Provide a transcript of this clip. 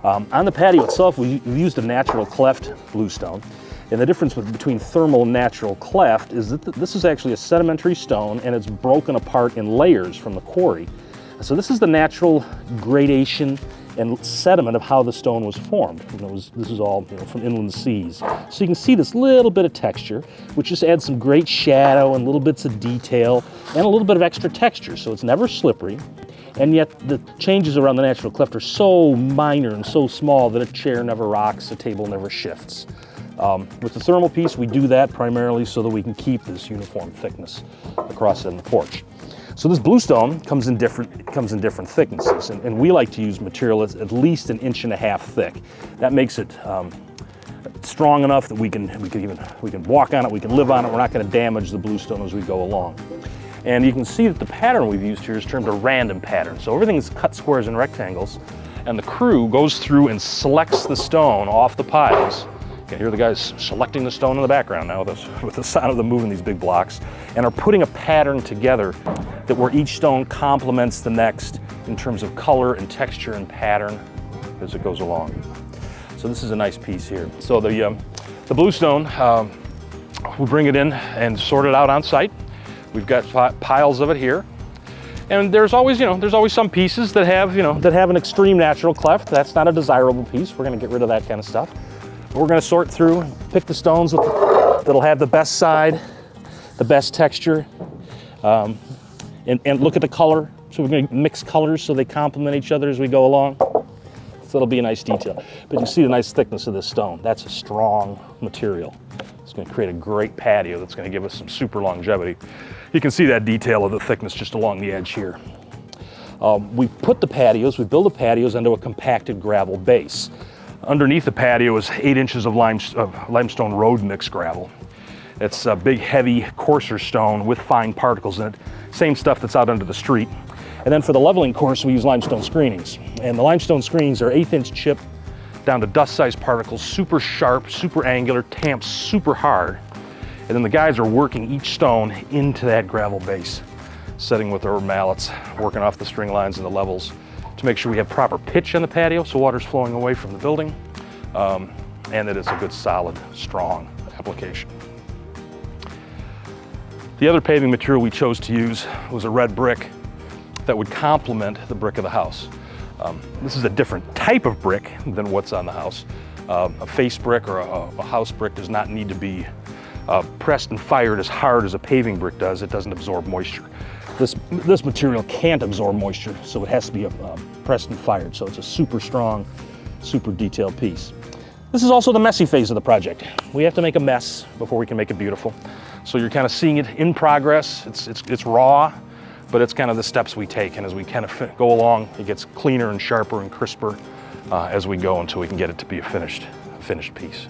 On the patio itself, we've used a natural cleft bluestone. And the difference between thermal and natural cleft is that this is actually a sedimentary stone and it's broken apart in layers from the quarry. So this is the natural gradation and sediment of how the stone was formed. This is all from inland seas. So you can see this little bit of texture, which just adds some great shadow and little bits of detail and a little bit of extra texture. So it's never slippery. And yet the changes around the natural cleft are so minor and so small that a chair never rocks, a table never shifts. With the thermal piece, we do that primarily so that we can keep this uniform thickness across in the porch. So this bluestone comes in different thicknesses, and we like to use material that's at least 1.5 inches thick. That makes it strong enough that we can walk on it, we can live on it. We're not going to damage the bluestone as we go along. And you can see that the pattern we've used here is termed a random pattern. So everything is cut squares and rectangles, and the crew goes through and selects the stone off the piles. You can hear the guys selecting the stone in the background now with the sound of them moving these big blocks, and are putting a pattern together that where each stone complements the next in terms of color and texture and pattern as it goes along. So this is a nice piece here. So the bluestone, we bring it in and sort it out on site. We've got piles of it here. And there's always some pieces that have an extreme natural cleft. That's not a desirable piece. We're gonna get rid of that kind of stuff. We're going to sort through, pick the stones that'll have the best side, the best texture, and look at the color. So we're going to mix colors so they complement each other as we go along. So it'll be a nice detail. But you see the nice thickness of this stone. That's a strong material. It's going to create a great patio that's going to give us some super longevity. You can see that detail of the thickness just along the edge here. We build the patios onto a compacted gravel base. Underneath the patio is 8 inches of limestone road mix gravel. It's a big, heavy, coarser stone with fine particles in it. Same stuff that's out under the street. And then for the leveling course, we use limestone screenings. And the limestone screenings are 1/8 inch chip down to dust-sized particles, super sharp, super angular, tamped super hard. And then the guys are working each stone into that gravel base, setting with their mallets, working off the string lines and the levels, to make sure we have proper pitch on the patio so water's flowing away from the building, and that it's a good, solid, strong application. The other paving material we chose to use was a red brick that would complement the brick of the house. This is a different type of brick than what's on the house. A face brick or a house brick does not need to be pressed and fired as hard as a paving brick does. It doesn't absorb moisture. This material can't absorb moisture, so it has to be pressed and fired. So it's a super strong, super detailed piece. This is also the messy phase of the project. We have to make a mess before we can make it beautiful. So you're kind of seeing it in progress. It's raw, but it's kind of the steps we take. And as we kind of go along, it gets cleaner and sharper and crisper as we go until we can get it to be a finished piece.